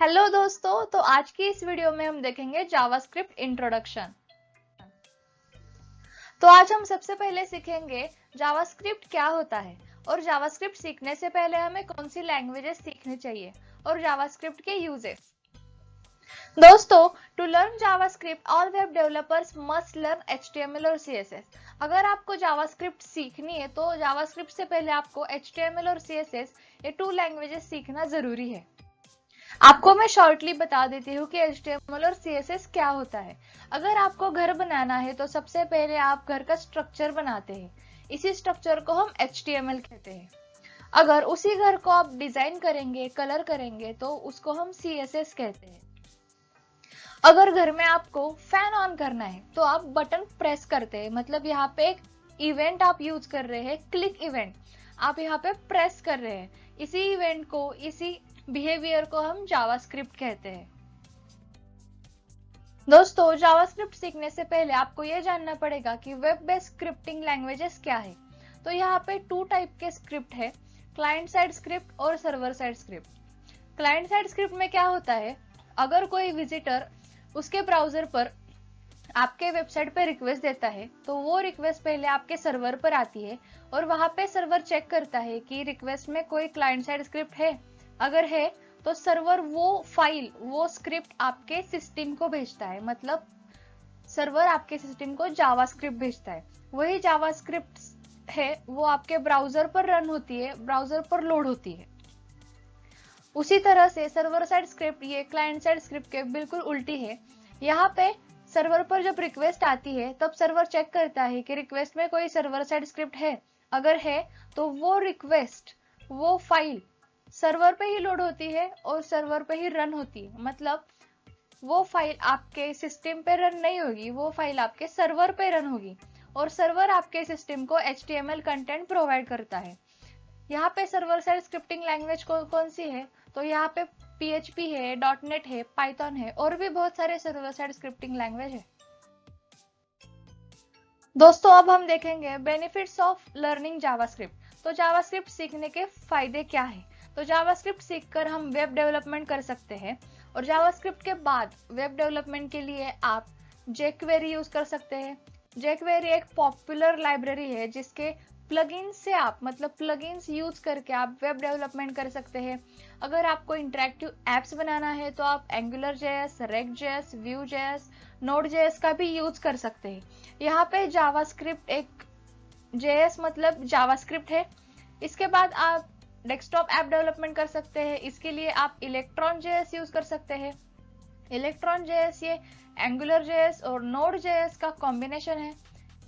Hello दोस्तों, तो आज की इस वीडियो में हम देखेंगे जावास्क्रिप्ट इंट्रोडक्शन। तो आज हम सबसे पहले सीखेंगे जावास्क्रिप्ट क्या होता है और जावास्क्रिप्ट सीखने से पहले हमें कौन सी लैंग्वेजेस सीखनी चाहिए और जावास्क्रिप्ट के यूजेस। दोस्तों, to learn JavaScript all web developers must learn HTML और सीएसएस। अगर आपको जावास्क्रिप्ट सीखनी है तो जावास्क्रिप्ट से पहले आपको एचटीएमएल और सीएसएस ये 2 लैंग्वेजेस सीखना जरूरी है। आपको मैं शॉर्टली बता देती हूँ कि HTML और CSS क्या होता है। अगर आपको घर बनाना है तो सबसे पहले आप घर का स्ट्रक्चर बनाते हैं, इसी स्ट्रक्चर को हम HTML कहते हैं। अगर उसी घर को आप डिजाइन करेंगे, कलर करेंगे तो उसको हम CSS कहते हैं। अगर घर में आपको फैन ऑन करना है तो आप बटन प्रेस करते हैं, मतलब यहाँ पे एक इवेंट आप यूज कर रहे हैं, क्लिक इवेंट आप यहाँ पे प्रेस कर रहे हैं। इसी इवेंट को, इसी बिहेवियर को हम जावास्क्रिप्ट कहते हैं। दोस्तों, जावास्क्रिप्ट सीखने से पहले आपको यह जानना पड़ेगा कि वेब बेस्ड स्क्रिप्टिंग लैंग्वेजेस क्या है। तो यहाँ पे 2 टाइप के स्क्रिप्ट है, क्लाइंट साइड स्क्रिप्ट और server side script. Client side script में क्या होता है, अगर कोई विजिटर उसके ब्राउजर पर आपके वेबसाइट पे रिक्वेस्ट देता है तो वो रिक्वेस्ट पहले आपके सर्वर पर आती है और वहां पे सर्वर चेक करता है कि रिक्वेस्ट में कोई क्लाइंट साइड स्क्रिप्ट है। अगर है तो सर्वर वो फाइल, वो स्क्रिप्ट आपके सिस्टम को भेजता है, मतलब सर्वर आपके सिस्टम को जावास्क्रिप्ट भेजता है। वही जावास्क्रिप्ट है वो आपके ब्राउजर पर रन होती है, ब्राउजर पर लोड होती है। उसी तरह से सर्वर साइड स्क्रिप्ट ये क्लाइंट साइड स्क्रिप्ट के बिल्कुल उल्टी है। यहाँ पे सर्वर पर जब रिक्वेस्ट आती है तब सर्वर चेक करता है कि रिक्वेस्ट में कोई सर्वर साइड स्क्रिप्ट है। अगर है तो वो रिक्वेस्ट, वो फाइल सर्वर पे ही लोड होती है और सर्वर पे ही रन होती है, मतलब वो फाइल आपके सिस्टम पे रन नहीं होगी, वो फाइल आपके सर्वर पे रन होगी और सर्वर आपके सिस्टम को HTML कंटेंट प्रोवाइड करता है। यहाँ पे सर्वर साइड स्क्रिप्टिंग लैंग्वेज कौन सी है, तो यहाँ पे PHP है, .NET है, पाइथन है और भी बहुत सारे सर्वर साइड स्क्रिप्टिंग लैंग्वेज है। दोस्तों, अब हम देखेंगे बेनिफिट्स ऑफ लर्निंग जावास्क्रिप्ट। तो जावास्क्रिप्ट सीखने के फायदे क्या है। तो जावास्क्रिप्ट सीखकर हम वेब डेवलपमेंट कर सकते हैं और जावास्क्रिप्ट के बाद वेब डेवलपमेंट के लिए आप jQuery यूज कर सकते हैं। jQuery एक पॉपुलर लाइब्रेरी है जिसके प्लगइन्स से आप, मतलब प्लगइन्स यूज करके आप वेब डेवलपमेंट कर सकते हैं। अगर आपको इंटरेक्टिव एप्स बनाना है तो आप AngularJS, React.js, Vue.js, Node.js का भी यूज कर सकते हैं। यहाँ पे जावास्क्रिप्ट एक JS मतलब जावास्क्रिप्ट है। इसके बाद आप डेस्कटॉप ऐप डेवलपमेंट कर सकते हैं, इसके लिए आप Electron.js यूज कर सकते हैं। Electron.js ये AngularJS और Node.js का कॉम्बिनेशन है।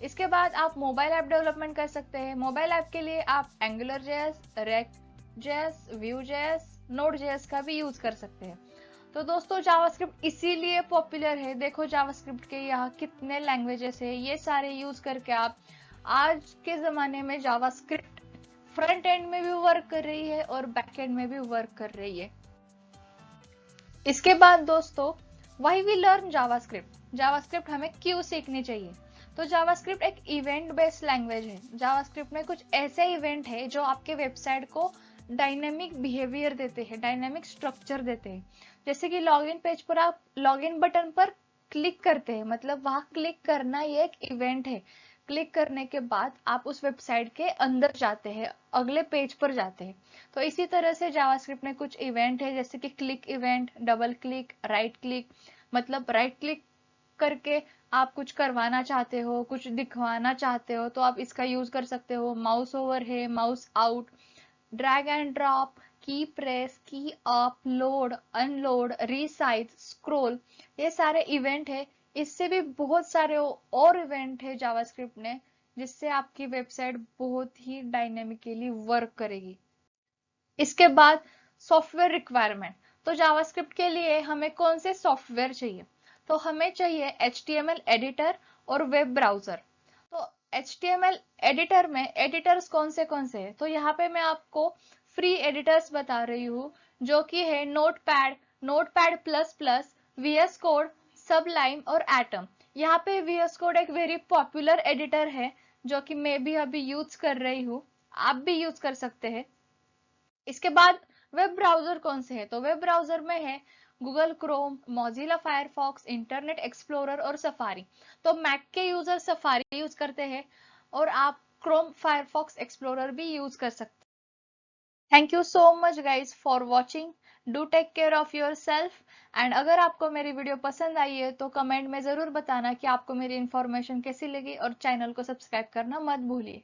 इसके बाद आप मोबाइल ऐप डेवलपमेंट कर सकते हैं। मोबाइल ऐप के लिए आप AngularJS, React.js, Vue.js, Node.js का भी यूज कर सकते हैं। तो दोस्तों, जावास्क्रिप्ट इसीलिए पॉपुलर है। देखो जावास्क्रिप्ट के यहाँ कितने लैंग्वेजेस है, ये सारे यूज करके आप आज के जमाने में जावास्क्रिप्ट फ्रंट एंड में भी वर्क कर रही है और बैक एंड में भी वर्क कर रही है। इसके बाद दोस्तों, why we learn JavaScript. JavaScript हमें क्यों सीखनी चाहिए। तो जावास्क्रिप्ट एक इवेंट बेस्ड लैंग्वेज है। जावास्क्रिप्ट में कुछ ऐसे इवेंट है जो आपके वेबसाइट को डायनेमिक बिहेवियर देते हैं, डायनेमिक स्ट्रक्चर देते हैं। जैसे कि लॉगिन पेज पर आप लॉगिन बटन पर क्लिक करते हैं, मतलब वहां क्लिक करना ये एक इवेंट है। क्लिक करने के बाद आप उस वेबसाइट के अंदर जाते हैं, अगले पेज पर जाते हैं। तो इसी तरह से जावास्क्रिप्ट में कुछ इवेंट है, जैसे कि click event, double click, right click, मतलब राइट क्लिक करके आप कुछ करवाना चाहते हो, कुछ दिखवाना चाहते हो तो आप इसका यूज कर सकते हो। माउस ओवर है, mouse out, drag and drop, की प्रेस, की up, load, unload, resize, scroll, ये सारे इवेंट है। इससे भी बहुत सारे और इवेंट है जावास्क्रिप्ट ने, जिससे आपकी वेबसाइट बहुत ही डायनेमिकली वर्क करेगी। इसके बाद सॉफ्टवेयर रिक्वायरमेंट। तो जावास्क्रिप्ट के लिए हमें कौन से सॉफ्टवेयर चाहिए। तो हमें चाहिए HTML एडिटर और वेब ब्राउजर। तो HTML एडिटर में एडिटर्स कौन से हैं, तो यहाँ पे मैं आपको फ्री एडिटर्स बता रही हूँ, जो कि है notepad, notepad plus plus, VS code, Sublime और एटम। यहाँ पे VS कोड एक वेरी पॉपुलर एडिटर है जो कि मैं भी अभी यूज कर रही हूँ, आप भी यूज कर सकते हैं। इसके बाद वेब ब्राउजर कौन से है? तो वेब ब्राउजर में है Google Chrome, Mozilla Firefox, Internet Explorer और सफारी। तो मैक के यूजर सफारी यूज करते हैं और आप क्रोम, फायरफॉक्स, एक्सप्लोरर भी यूज कर सकते हैं। Thank you so much guys for watching. Do take care of your self. And अगर आपको मेरी वीडियो पसंद आई है तो कमेंट में जरूर बताना कि आपको मेरी इन्फॉर्मेशन कैसी लगी और चैनल को सब्सक्राइब करना मत भूलिए।